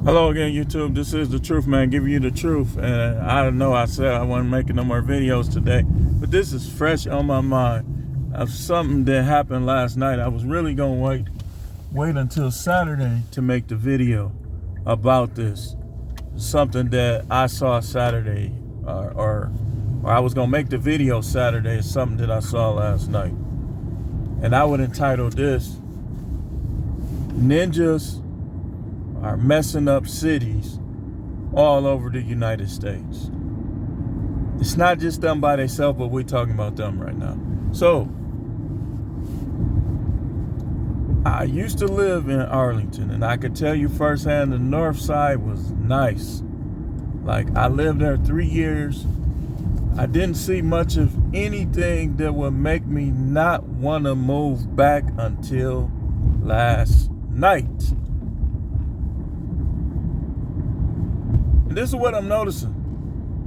Hello again, YouTube. This is the truth, man. Giving you the truth. And I know I said I wasn't making no more videos today, but this is fresh on my mind of something that happened last night. I was really gonna wait until Saturday to make the video about this. Something that I saw Saturday, or I was gonna make the video Saturday. Is something that I saw last night, and I would entitle this "Ninjas are messing up cities all over the United States." It's not just them by themselves, but we're talking about them right now. So, I used to live in Arlington, and I could tell you firsthand the north side was nice. Like, I lived there 3 years. I didn't see much of anything that would make me not want to move back until last night. This is what I'm noticing.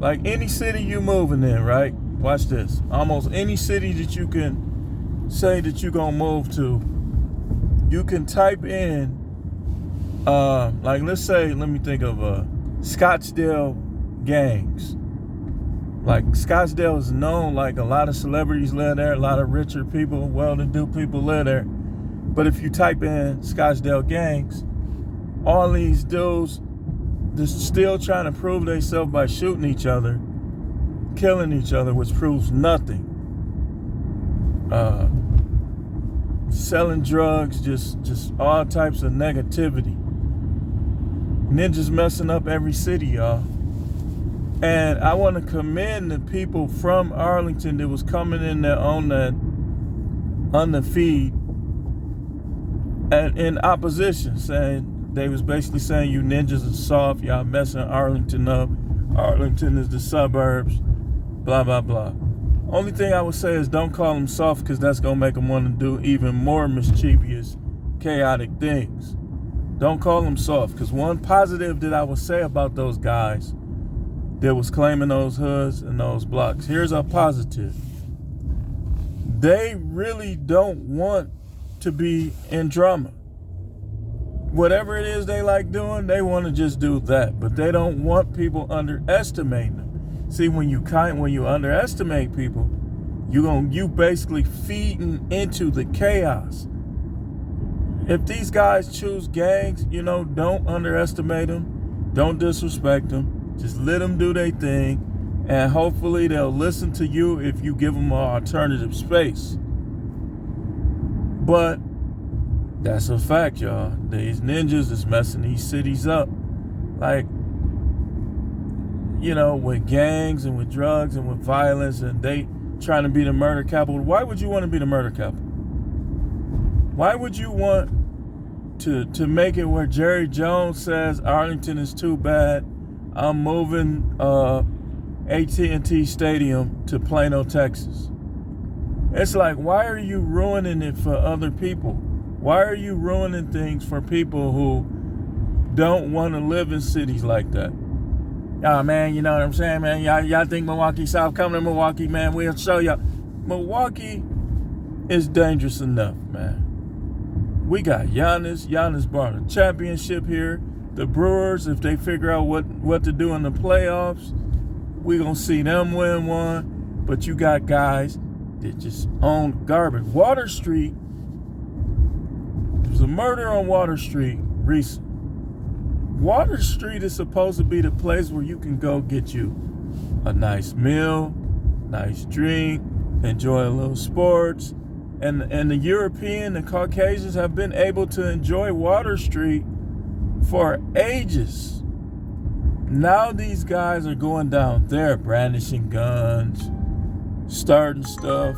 Like any city you moving in, right? Watch this. Almost any city that you can say that you're gonna move to, you can type in, like let's say, let me think of Scottsdale gangs. Like Scottsdale is known, like a lot of celebrities live there, a lot of richer people, well-to-do people live there. But if you type in Scottsdale gangs, all these dudes just still trying to prove themselves by shooting each other, killing each other, which proves nothing. Selling drugs, just all types of negativity. Ninjas messing up every city, y'all. And I want to commend the people from Arlington that was coming in there on the feed and in opposition, saying, they was basically saying, you ninjas are soft, y'all messing Arlington up. Arlington is the suburbs, blah, blah, blah. Only thing I would say is don't call them soft, because that's going to make them want to do even more mischievous, chaotic things. Don't call them soft, because one positive that I would say about those guys that was claiming those hoods and those blocks, here's a positive. They really don't want to be in drama. Whatever it is they like doing, they want to just do that. But they don't want people underestimating them. See, when you underestimate people, you basically feeding into the chaos. If these guys choose gangs, don't underestimate them. Don't disrespect them. Just let them do their thing. And hopefully they'll listen to you if you give them an alternative space. But that's a fact, y'all. These ninjas is messing these cities up. Like, with gangs and with drugs and with violence, and they trying to be the murder capital. Why would you want to be the murder capital? Why would you want to make it where Jerry Jones says Arlington is too bad, I'm moving AT&T Stadium to Plano, Texas? It's like, why are you ruining it for other people? Why are you ruining things for people who don't want to live in cities like that? Oh, man, you know what I'm saying, man? Y'all think Milwaukee South? Come to Milwaukee, man. We'll show y'all. Milwaukee is dangerous enough, man. We got Giannis. Giannis brought a championship here. The Brewers, if they figure out what to do in the playoffs, we're going to see them win one. But you got guys that just own garbage. Water Street. There's a murder on Water Street recent. Water Street is supposed to be the place where you can go get you a nice meal, nice drink, enjoy a little sports. And the European, the Caucasians have been able to enjoy Water Street for ages. Now these guys are going down there, brandishing guns, starting stuff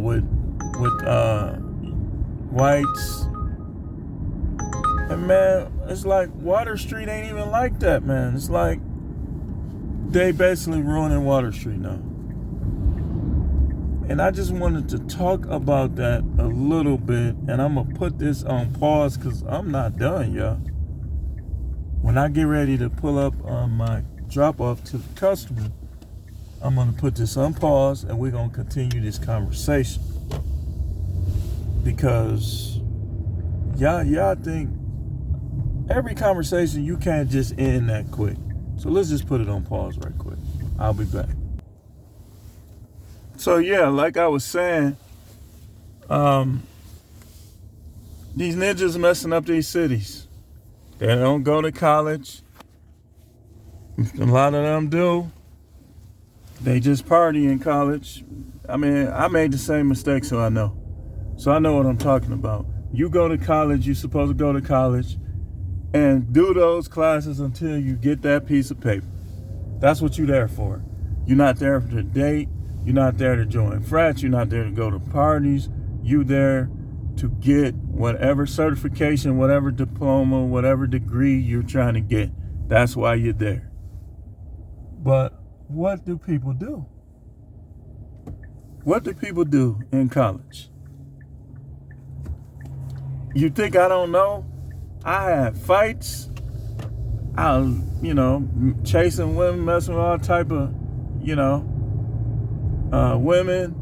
with whites. And man, it's like Water Street ain't even like that, man. It's like they basically ruining Water Street now. And I just wanted to talk about that a little bit, and I'm gonna put this on pause because I'm not done, y'all. When I get ready to pull up on my drop off to the customer, I'm gonna put this on pause and we're gonna continue this conversation. Because y'all think every conversation, you can't just end that quick. So let's just put it on pause right quick. I'll be back. So yeah, like I was saying, these ninjas messing up these cities. They don't go to college. A lot of them do. They just party in college. I mean, I made the same mistake, so I know. So I know what I'm talking about. You go to college, you're supposed to go to college and do those classes until you get that piece of paper. That's what you're there for. You're not there to date. You're not there to join frats. You're not there to go to parties. You're there to get whatever certification, whatever diploma, whatever degree you're trying to get. That's why you're there. But what do people do? What do people do in college? You think I don't know? I had fights. I was, chasing women, messing with all type of, women.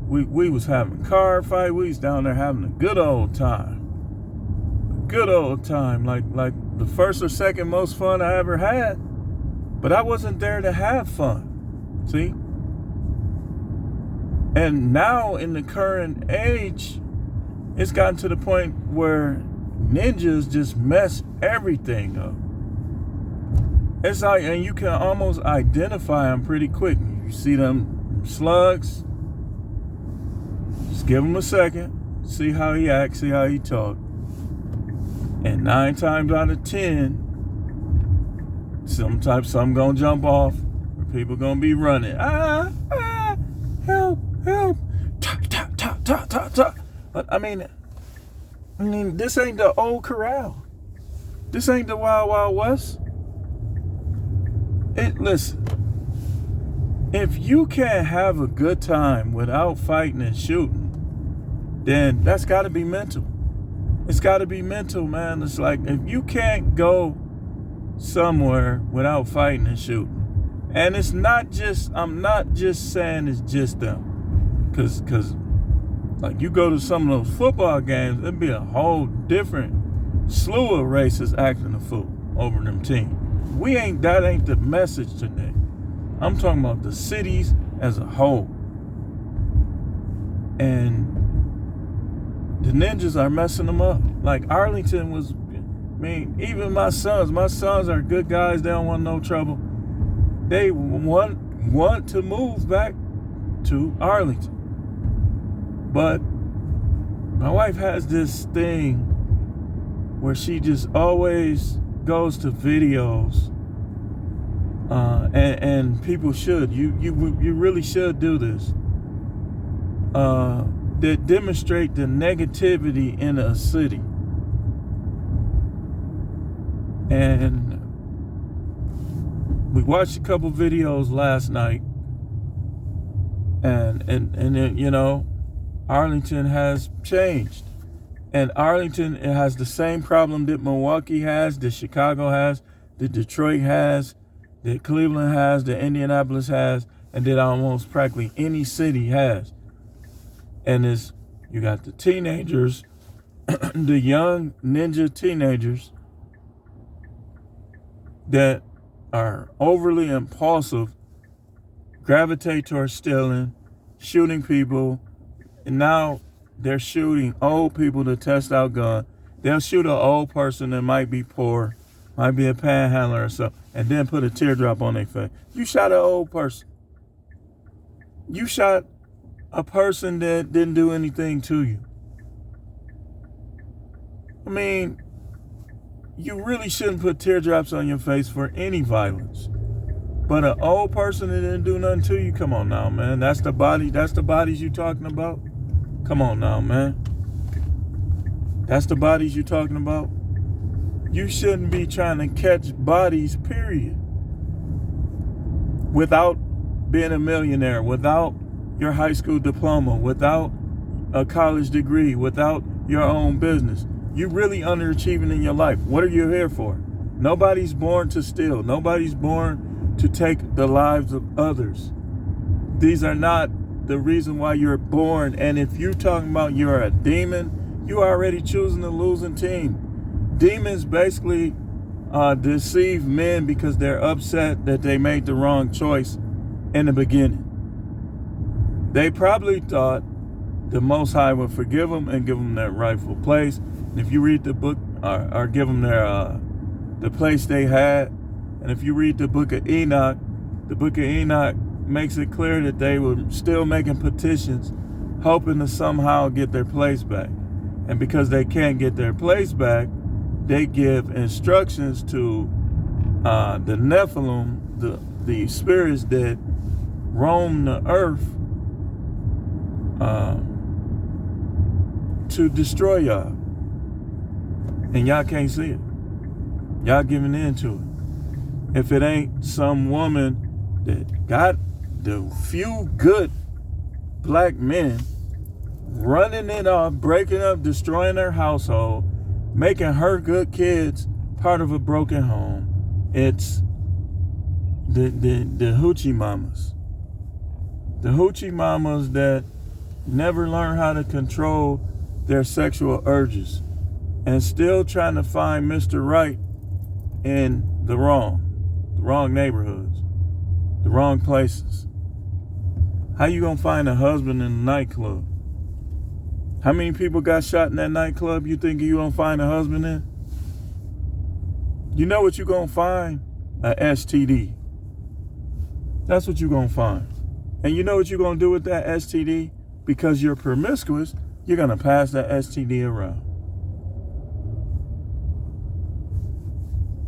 We was having car fight. We was down there having a good old time. Good old time. Like the first or second most fun I ever had. But I wasn't there to have fun. See? And now in the current age, it's gotten to the point where ninjas just mess everything up. It's like, and you can almost identify them pretty quick. You see them slugs, just give him a second, see how he acts, see how he talk. And 9 times out of 10, something gonna jump off, or people gonna be running. Help, help, ta. But I mean, this ain't the old corral. This ain't the Wild Wild West. Listen, if you can't have a good time without fighting and shooting, then that's got to be mental. It's got to be mental, man. It's like, if you can't go somewhere without fighting and shooting, and it's not just, I'm not just saying it's just them, because like, you go to some of those football games, there'd be a whole different slew of racists acting a fool over them teams. That ain't the message today. I'm talking about the cities as a whole. And the ninjas are messing them up. Like Arlington was, even my sons are good guys. They don't want no trouble. They want to move back to Arlington. But my wife has this thing where she just always goes to videos, and people should. You really should do this. That demonstrate the negativity in a city. And we watched a couple videos last night, and Arlington has changed. And Arlington, it has the same problem that Milwaukee has, that Chicago has, that Detroit has, that Cleveland has, that Indianapolis has, and that almost practically any city has. And you got the teenagers, the young ninja teenagers that are overly impulsive, gravitate towards stealing, shooting people, and now they're shooting old people to test out guns. They'll shoot an old person that might be poor, might be a panhandler or something, and then put a teardrop on their face. You shot an old person. You shot a person that didn't do anything to you. I mean, you really shouldn't put teardrops on your face for any violence. But an old person that didn't do nothing to you, come on now, man. That's the bodies you talking about? Come on now, man. That's the bodies you talking about? You shouldn't be trying to catch bodies, period. Without being a millionaire, without your high school diploma, without a college degree, without your own business. You really underachieving in your life. What are you here for? Nobody's born to steal. Nobody's born to take the lives of others. These are not the reason why you're born. And if you're talking about you're a demon, you're already choosing the losing team. Demons basically deceive men because they're upset that they made the wrong choice in the beginning. They probably thought the Most High would forgive them and give them their rightful place. And if you read the book, or give them their the place they had, and if you read the book of Enoch makes it clear that they were still making petitions, hoping to somehow get their place back. And because they can't get their place back, they give instructions to the Nephilim, the spirits that roam the earth, to destroy y'all. And y'all can't see it. Y'all giving in to it. If it ain't some woman that got the few good black men running it off, breaking up, destroying their household, making her good kids part of a broken home, it's the hoochie mamas. The hoochie mamas that never learn how to control their sexual urges and still trying to find Mr. Right in the wrong neighborhoods, the wrong places. How you gonna find a husband in a nightclub? How many people got shot in that nightclub you think you gonna find a husband in? You know what you gonna find? A STD. That's what you gonna find. And you know what you gonna do with that STD? Because you're promiscuous, you're gonna pass that STD around.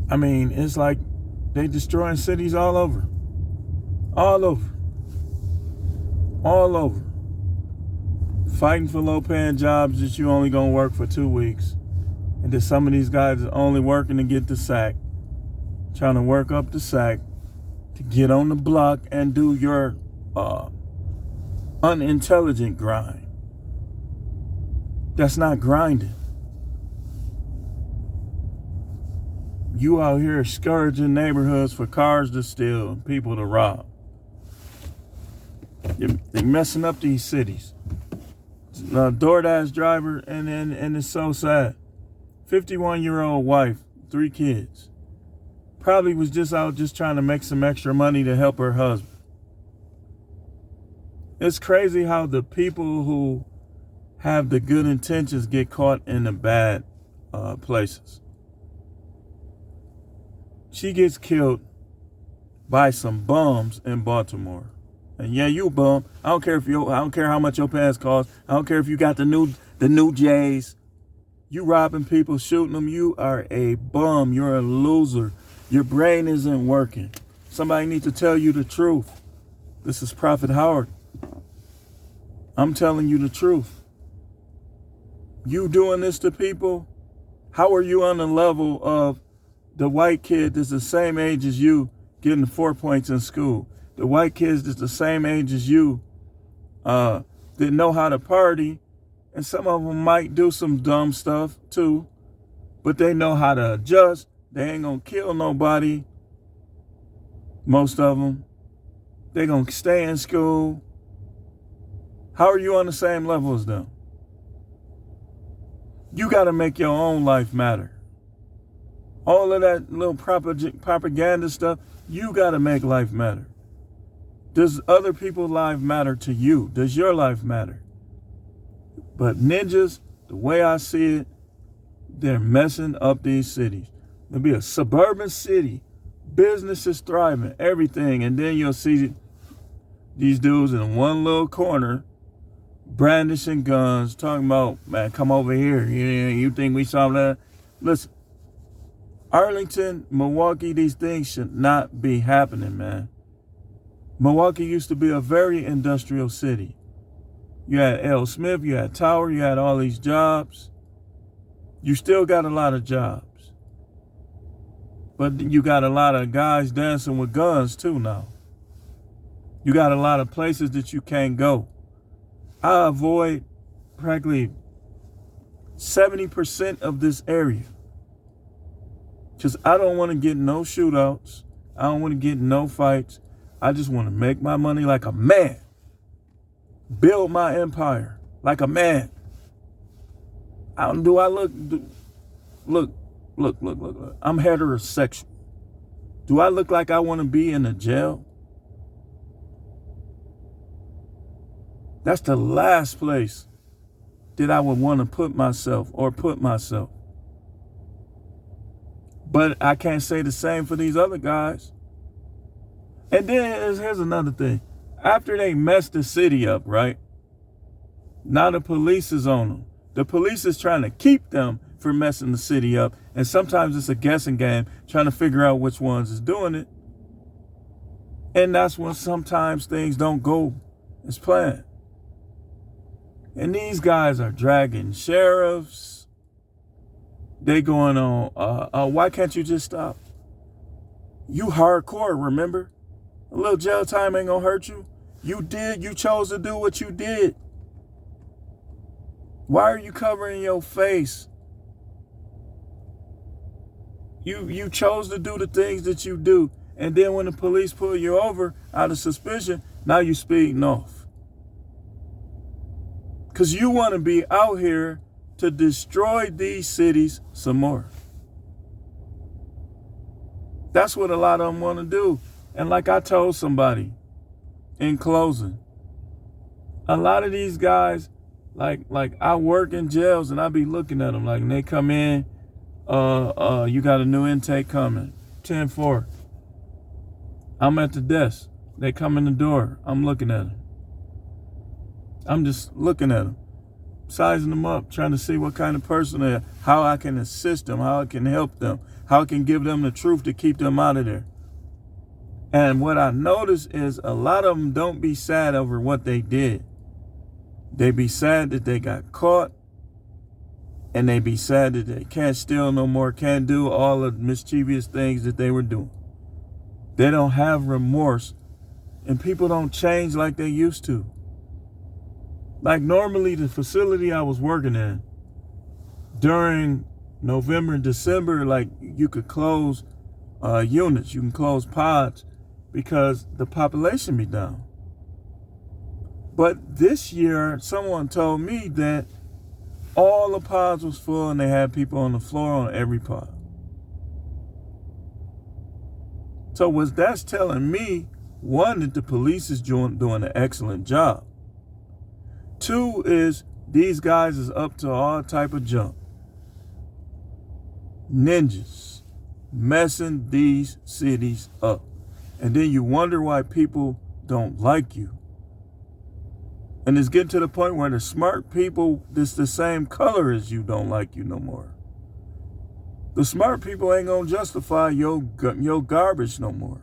I mean, it's like they destroying cities all over. All over. All over. Fighting for low-paying jobs that you only gonna work for 2 weeks. And then some of these guys are only working to get the sack. Trying to work up the sack to get on the block and do your unintelligent grind. That's not grinding. You out here scourging neighborhoods for cars to steal and people to rob. They're messing up these cities. A DoorDash driver, and it's so sad. 51-year-old wife, 3 kids. Probably was just out trying to make some extra money to help her husband. It's crazy how the people who have the good intentions get caught in the bad places. She gets killed by some bums in Baltimore. And yeah, you a bum. I don't care how much your pants cost. I don't care if you got the new J's. You robbing people, shooting them. You are a bum. You're a loser. Your brain isn't working. Somebody needs to tell you the truth. This is Prophet Howard. I'm telling you the truth. You doing this to people? How are you on the level of the white kid that's the same age as you getting 4 points in school? The white kids that's the same age as you that know how to party, and some of them might do some dumb stuff too, but they know how to adjust. They ain't gonna kill nobody. Most of them. They gonna stay in school. How are you on the same level as them? You gotta make your own life matter. All of that little propaganda stuff, you gotta make life matter. Does other people's life matter to you? Does your life matter? But ninjas, the way I see it, they're messing up these cities. There'll be a suburban city, businesses thriving, everything, and then you'll see these dudes in one little corner brandishing guns, talking about, man, come over here. You think we saw that? Listen, Arlington, Milwaukee, these things should not be happening, man. Milwaukee used to be a very industrial city. You had L. Smith, you had Tower, you had all these jobs. You still got a lot of jobs. But you got a lot of guys dancing with guns too now. You got a lot of places that you can't go. I avoid practically 70% of this area. Because I don't want to get no shootouts. I don't want to get no fights. I just want to make my money like a man. Build my empire like a man. Look, Look. I'm heterosexual. Do I look like I want to be in a jail? That's the last place that I would want to put myself. But I can't say the same for these other guys. And then here's another thing. After they messed the city up, right? Now the police is on them. The police is trying to keep them from messing the city up. And sometimes it's a guessing game, trying to figure out which ones is doing it. And that's when sometimes things don't go as planned. And these guys are dragging sheriffs. They going on, why can't you just stop? You hardcore, remember? A little jail time ain't gonna hurt you. You chose to do what you did. Why are you covering your face? You chose to do the things that you do. And then when the police pull you over out of suspicion, now you speeding off. Because you want to be out here to destroy these cities some more. That's what a lot of them want to do. And like I told somebody in closing, a lot of these guys, like I work in jails and I be looking at them like, and they come in, you got a new intake coming, 10-4. I'm at the desk. They come in the door. I'm looking at them. I'm just looking at them, sizing them up, trying to see what kind of person they are, how I can assist them, how I can help them, how I can give them the truth to keep them out of there. And what I notice is a lot of them don't be sad over what they did. They be sad that they got caught, and they be sad that they can't steal no more, can't do all the mischievous things that they were doing. They don't have remorse, and people don't change like they used to. Like normally the facility I was working in, during November and December, like you could close units, you can close pods because the population be down. But this year, someone told me that all the pods was full and they had people on the floor on every pod. So that's telling me, one, that the police is doing an excellent job. Two is these guys is up to all type of junk. Ninjas messing these cities up. And then you wonder why people don't like you. And it's getting to the point where the smart people that's the same color as you don't like you no more. The smart people ain't gonna justify your garbage no more.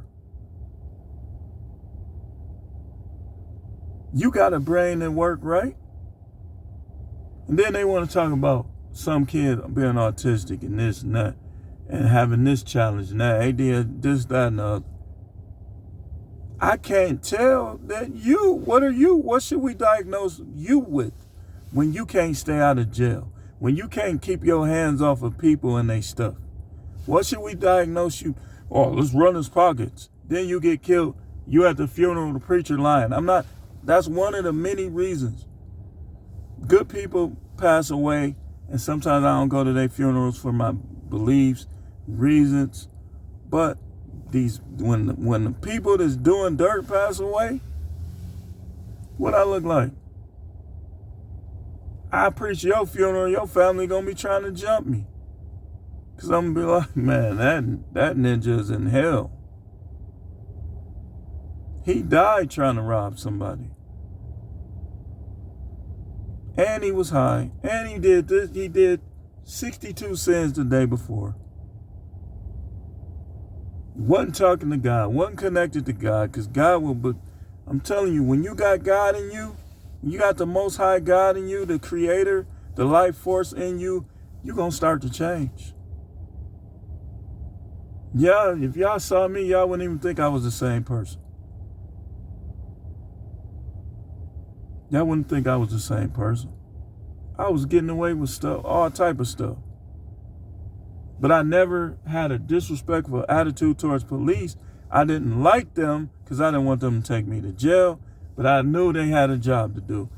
You got a brain that work, right? And then they want to talk about some kid being autistic and this and that, and having this challenge and that. They did this, that, and the other. I can't tell that what are you? What should we diagnose you with when you can't stay out of jail? When you can't keep your hands off of people and they stuff? What should we diagnose you? Oh, let's run his pockets. Then you get killed. You at the funeral, the preacher lying. That's one of the many reasons. Good people pass away, and sometimes I don't go to their funerals for my beliefs, reasons. But when the people that's doing dirt pass away, what I look like? I preach your funeral, your family gonna be trying to jump me. Cause I'm gonna be like, man, that ninja's in hell. He died trying to rob somebody. And he was high. And he did this. He did 62 sins the day before. Wasn't talking to God. Wasn't connected to God. Because God will, but I'm telling you, when you got God in you, you got the Most High God in you, the Creator, the life force in you, you're going to start to change. Yeah, if y'all saw me, y'all wouldn't even think I was the same person. Y'all wouldn't think I was the same person. I was getting away with stuff, all type of stuff. But I never had a disrespectful attitude towards police. I didn't like them because I didn't want them to take me to jail. But I knew they had a job to do,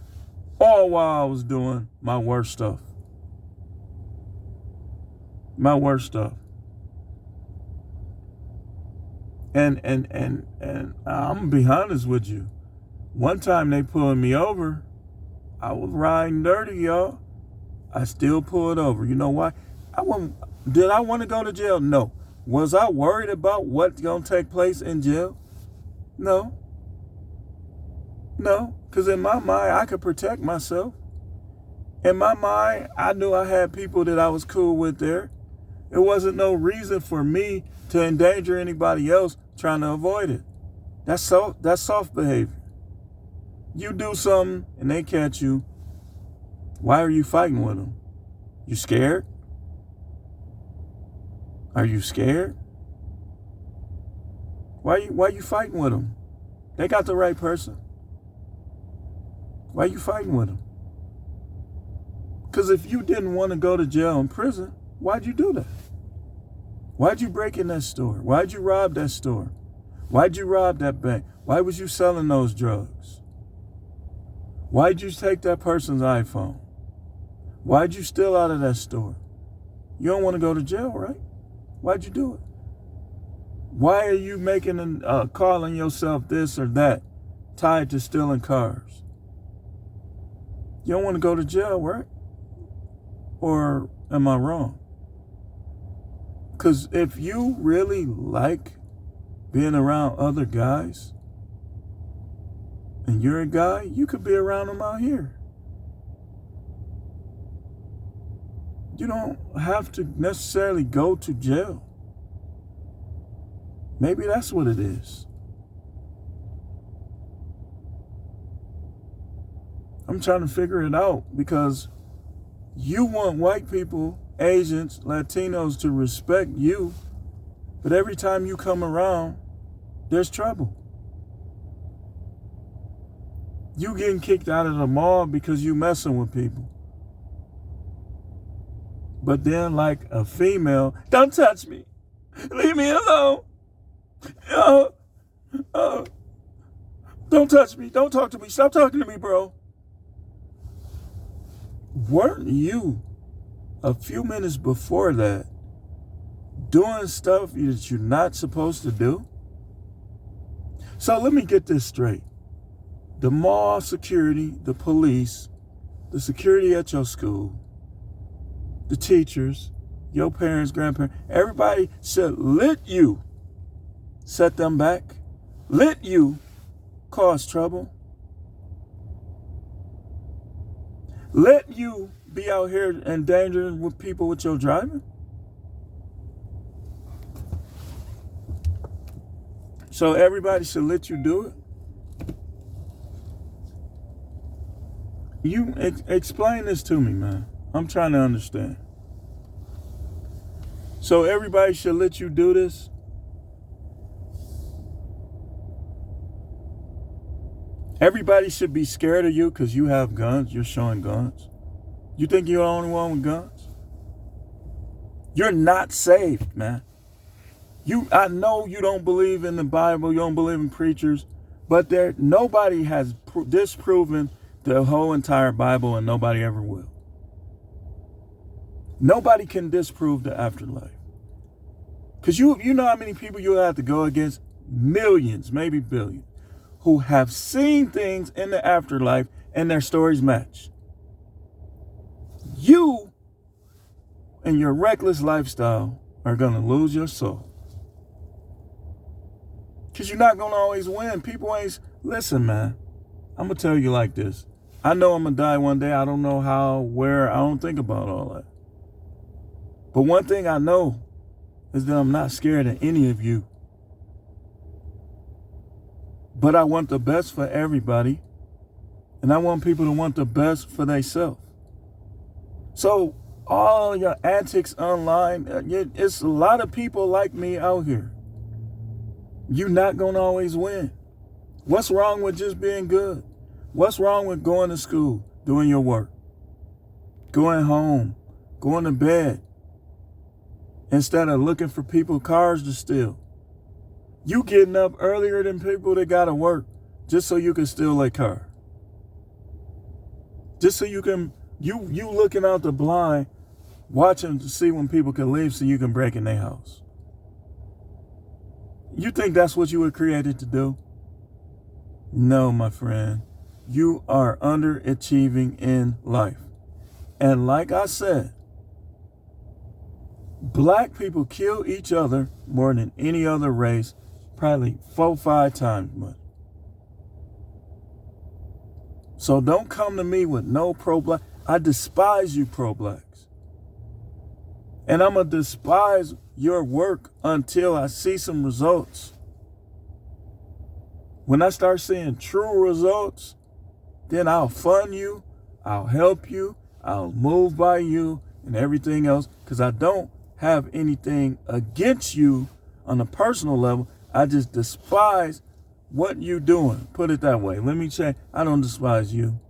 all while I was doing my worst stuff. My worst stuff. And I'm gonna be honest with you. One time they pulled me over. I was riding dirty, y'all. I still pulled over. You know why? Did I want to go to jail? No. Was I worried about what's gonna take place in jail? No. No. Because in my mind, I could protect myself. In my mind, I knew I had people that I was cool with there. It wasn't no reason for me to endanger anybody else trying to avoid it. That's soft behavior. You do something and they catch you. Why are you fighting with them? You scared? Are you scared? Why you fighting with them? They got the right person. Why are you fighting with them? Because if you didn't want to go to jail and prison, why'd you do that? Why'd you break in that store? Why'd you rob that store? Why'd you rob that bank? Why was you selling those drugs? Why'd you take that person's iPhone? Why'd you steal out of that store? You don't want to go to jail, right? Why'd you do it? Why are you calling yourself this or that tied to stealing cars? You don't want to go to jail, right? Or am I wrong? Because if you really like being around other guys, and you're a guy, you could be around them out here. You don't have to necessarily go to jail. Maybe that's what it is. I'm trying to figure it out because you want white people, Asians, Latinos to respect you, but every time you come around, there's trouble. You getting kicked out of the mall because you messing with people. But then like a female, don't touch me. Leave me alone. Don't touch me. Don't talk to me. Stop talking to me, bro. Weren't you a few minutes before that doing stuff that you're not supposed to do? So let me get this straight. The mall security, the police, the security at your school, the teachers, your parents, grandparents, everybody should let you set them back, let you cause trouble, let you be out here endangering with people with your driving. So everybody should let you do it. You explain this to me, man. I'm trying to understand. So everybody should let you do this? Everybody should be scared of you because you have guns. You're showing guns. You think you're the only one with guns? You're not saved, man. I know you don't believe in the Bible. You don't believe in preachers. But nobody has disproven the whole entire Bible, and nobody ever will. Nobody can disprove the afterlife. Because you know how many people you have to go against? Millions, maybe billions, who have seen things in the afterlife and their stories match. You and your reckless lifestyle are going to lose your soul. Because you're not going to always win. Listen, man, I'm going to tell you like this. I know I'm going to die one day. I don't know how, where. I don't think about all that. But one thing I know is that I'm not scared of any of you. But I want the best for everybody. And I want people to want the best for themselves. So all your antics online, it's a lot of people like me out here. You're not going to always win. What's wrong with just being good? What's wrong with going to school, doing your work, going home, going to bed, instead of looking for cars to steal? You getting up earlier than people that got to work just so you can steal a car. Just so you can, you looking out the blind watching to see when people can leave so you can break in their house. You think that's what you were created to do? No, my friend. You are underachieving in life. And like I said, black people kill each other more than any other race, probably 4-5 times much. So don't come to me with no pro-black. I despise you pro-blacks. And I'm going to despise your work until I see some results. When I start seeing true results, then I'll fund you, I'll help you, I'll move by you and everything else, because I don't have anything against you on a personal level. I just despise what you're doing. Put it that way. Let me say, I don't despise you.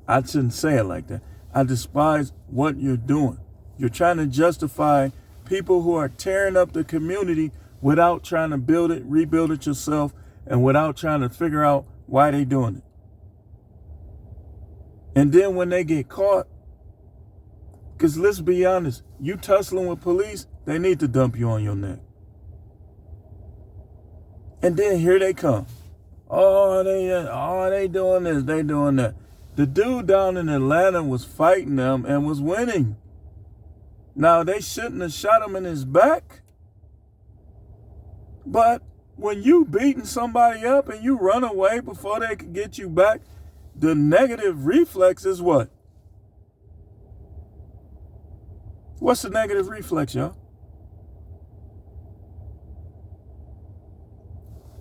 I shouldn't say it like that. I despise what you're doing. You're trying to justify people who are tearing up the community without trying to build it, rebuild it yourself, and without trying to figure out why they're doing it. And then when they get caught, because let's be honest, you tussling with police, they need to dump you on your neck. And then here they come. They doing this, they doing that. The dude down in Atlanta was fighting them and was winning. Now, they shouldn't have shot him in his back. But when you beating somebody up and you run away before they can get you back, the negative reflex is what? What's the negative reflex, y'all?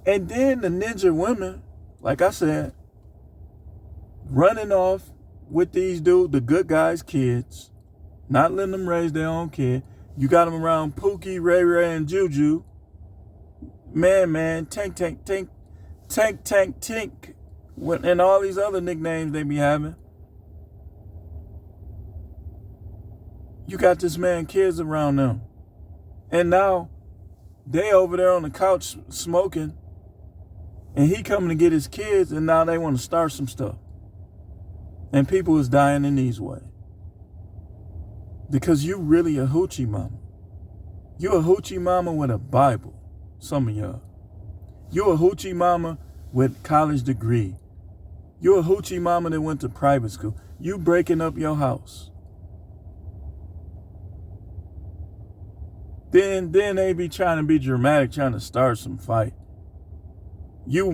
And then the ninja women, like I said, running off with these dudes, the good guys' kids, not letting them raise their own kid. You got them around Pookie, Ray Ray, and Juju. Man, Tank, and all these other nicknames they be having. You got this man kids around them. And now they over there on the couch smoking, and he coming to get his kids, and now they want to start some stuff. And people is dying in these ways. Because you really a hoochie mama. You a hoochie mama with a Bible. Some of y'all. You a hoochie mama with college degree. You a hoochie mama that went to private school. You breaking up your house. Then they be trying to be dramatic, trying to start some fight. You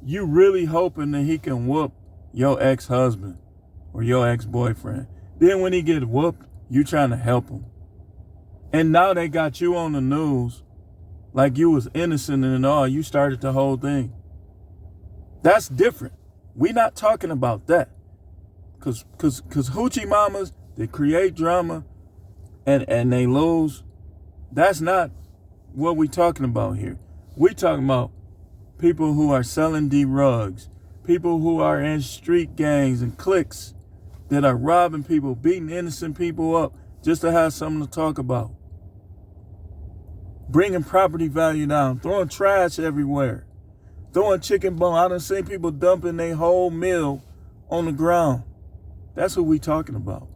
really hoping that he can whoop your ex-husband or your ex-boyfriend. Then when he get whooped, you trying to help him. And now they got you on the news like you was innocent and all. You started the whole thing. That's different. We not talking about that. Cause hoochie mamas, they create drama and they lose. That's not what we talking about here. We talking about people who are selling drugs, people who are in street gangs and cliques that are robbing people, beating innocent people up just to have something to talk about. Bringing property value down, throwing trash everywhere, throwing chicken bone. I done seen people dumping their whole meal on the ground. That's what we talking about.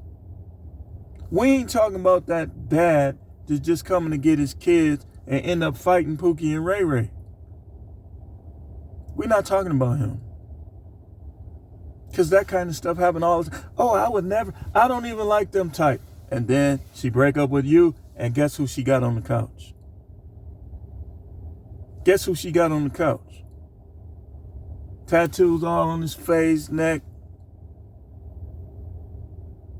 We ain't talking about that dad that's just coming to get his kids and end up fighting Pookie and Ray Ray. We're not talking about him. Because that kind of stuff happen all the time. Oh, I don't even like them type. And then she break up with you, and guess who she got on the couch? Guess who she got on the couch? Tattoos all on his face, neck.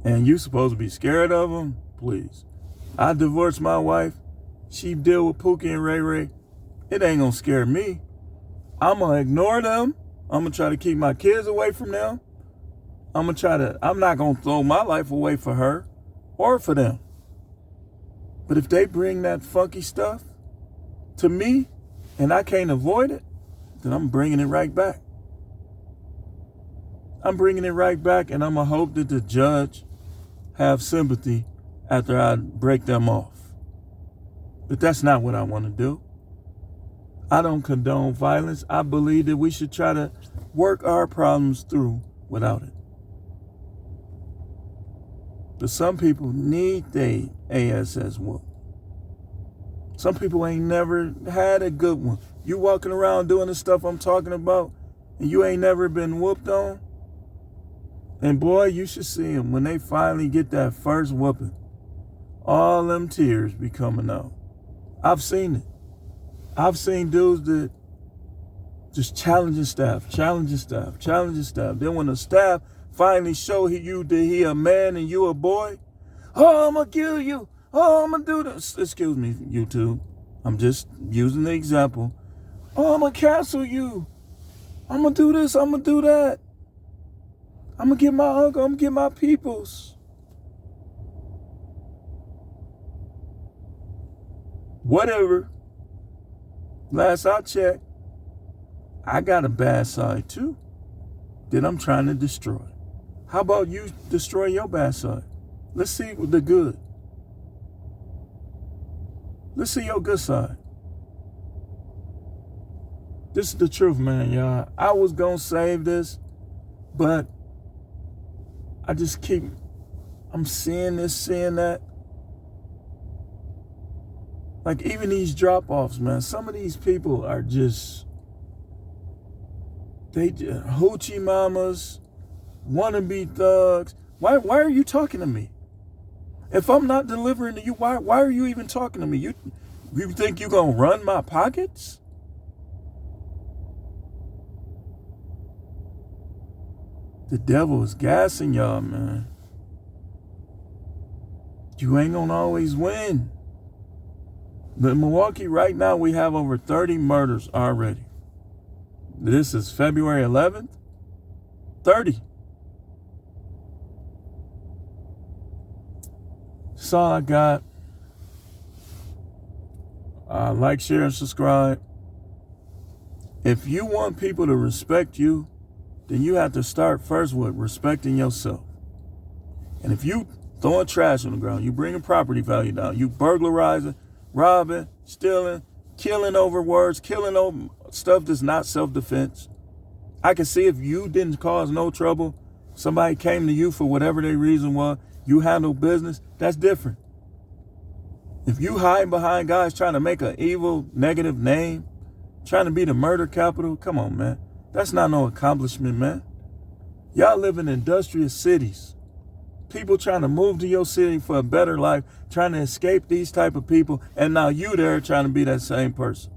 And you supposed to be scared of him? Please. I divorced my wife. She deal with Pookie and Ray Ray. It ain't gonna scare me. I'm gonna ignore them. I'm gonna try to keep my kids away from them. I'm not gonna throw my life away for her or for them. But if they bring that funky stuff to me and I can't avoid it, then I'm bringing it right back. I'm bringing it right back, and I'm gonna hope that the judge have sympathy after I break them off. But that's not what I want to do. I don't condone violence. I believe that we should try to work our problems through without it. But some people need their ASS whoop. Some people ain't never had a good one. You walking around doing the stuff I'm talking about, and you ain't never been whooped on. And boy, you should see them when they finally get that first whooping. All them tears be coming out. I've seen it. I've seen dudes that just challenging staff. Then when the staff finally show you that he a man and you a boy, oh, I'm gonna kill you. Oh, I'm gonna do this. Excuse me, YouTube. I'm just using the example. Oh, I'm gonna cancel you. I'm gonna do this. I'm gonna do that. I'm gonna get my uncle. I'm gonna get my peoples. Whatever. Last I checked, I got a bad side too that I'm trying to destroy. How about you destroy your bad side? Let's see the good. Let's see your good side. This is the truth, man, y'all. I was gonna save this, but I'm seeing this, seeing that. Like even these drop-offs, man, some of these people are just hoochie mamas, wannabe thugs. Why are you talking to me? If I'm not delivering to you, why are you even talking to me? You think you gonna run my pockets? The devil is gassing y'all, man. You ain't gonna always win. But in Milwaukee right now, we have over 30 murders already. This is February 11th. 30. That's all I got. Like, share, and subscribe. If you want people to respect you, then you have to start first with respecting yourself. And if you throwing trash on the ground, you bringing property value down, you burglarizing, robbing, stealing, killing over words, killing over stuff that's not self-defense. I can see if you didn't cause no trouble, somebody came to you for whatever their reason was, you handle business, that's different. If you hide behind guys trying to make an evil, negative name, trying to be the murder capital, come on, man. That's not no accomplishment, man. Y'all live in industrious cities. People trying to move to your city for a better life, trying to escape these type of people, and now you there trying to be that same person.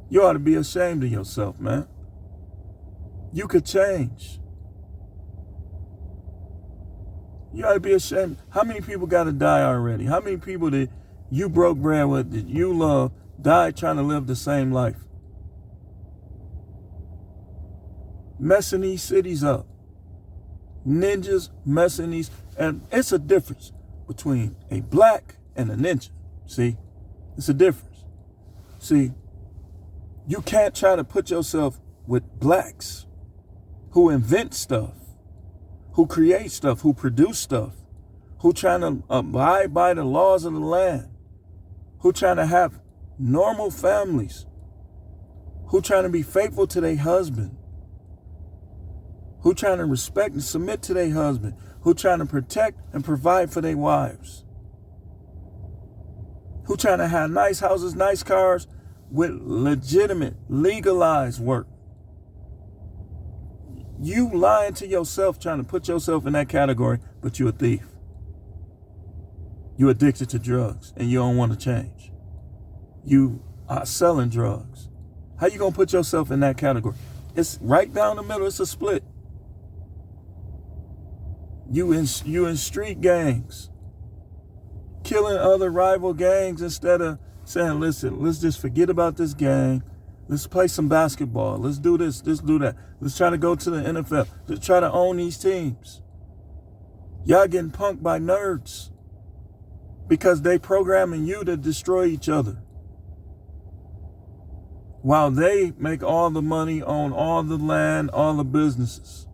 You ought to be ashamed of yourself, man. You could change. You ought to be ashamed. How many people got to die already? How many people that you broke bread with, that you love, died trying to live the same life? Messing these cities up. Ninjas messing these, and it's a difference between a black and a ninja. See, it's a difference. See, you can't try to put yourself with blacks who invent stuff, who create stuff, who produce stuff, who trying to abide by the laws of the land, who trying to have normal families, who trying to be faithful to their husband, who trying to respect and submit to their husband, who trying to protect and provide for their wives, who trying to have nice houses, nice cars with legitimate, legalized work. You lying to yourself, trying to put yourself in that category, but you a thief. You addicted to drugs and you don't want to change. You are selling drugs. How you gonna put yourself in that category? It's right down the middle, it's a split. You in street gangs, killing other rival gangs instead of saying, listen, let's just forget about this gang. Let's play some basketball. Let's do this, let's do that. Let's try to go to the NFL. Let's try to own these teams. Y'all getting punked by nerds because they programming you to destroy each other. While they make all the money on all the land, all the businesses.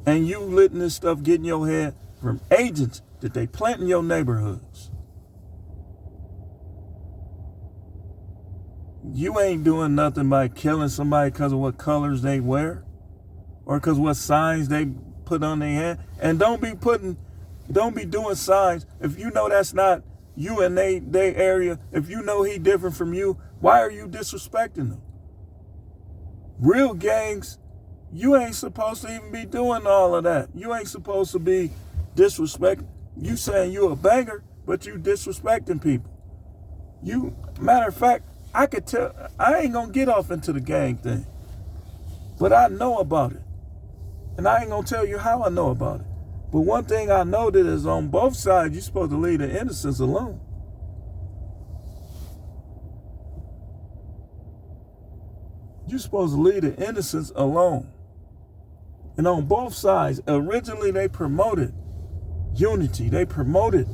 And you letting this stuff get in your head from agents that they plant in your neighborhoods. You ain't doing nothing by killing somebody because of what colors they wear or because what signs they put on their hand. And don't be putting Don't be doing signs. If you know that's not you in they area, if you know he different from you, why are you disrespecting them? Real gangs, you ain't supposed to even be doing all of that. You ain't supposed to be disrespecting. You saying you a banger, but you disrespecting people. Matter of fact, I could tell, I ain't gonna get off into the gang thing, but I know about it. And I ain't gonna tell you how I know about it. But one thing I know that is on both sides, you're supposed to leave the innocents alone. You're supposed to leave the innocents alone. And on both sides, originally they promoted unity. They promoted,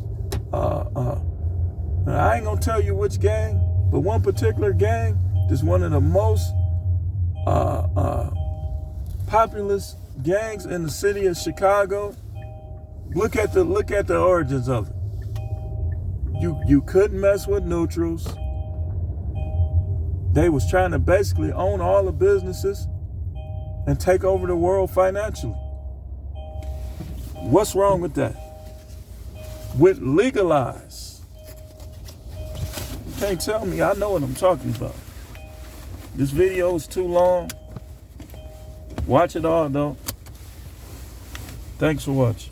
I ain't gonna tell you which gang, but one particular gang is one of the most populous gangs in the city of Chicago. Look at the origins of it. You couldn't mess with neutrals. They was trying to basically own all the businesses and take over the world financially. What's wrong with that? With legalize. You can't tell me, I know what I'm talking about. This video is too long. Watch it all though. Thanks for watching.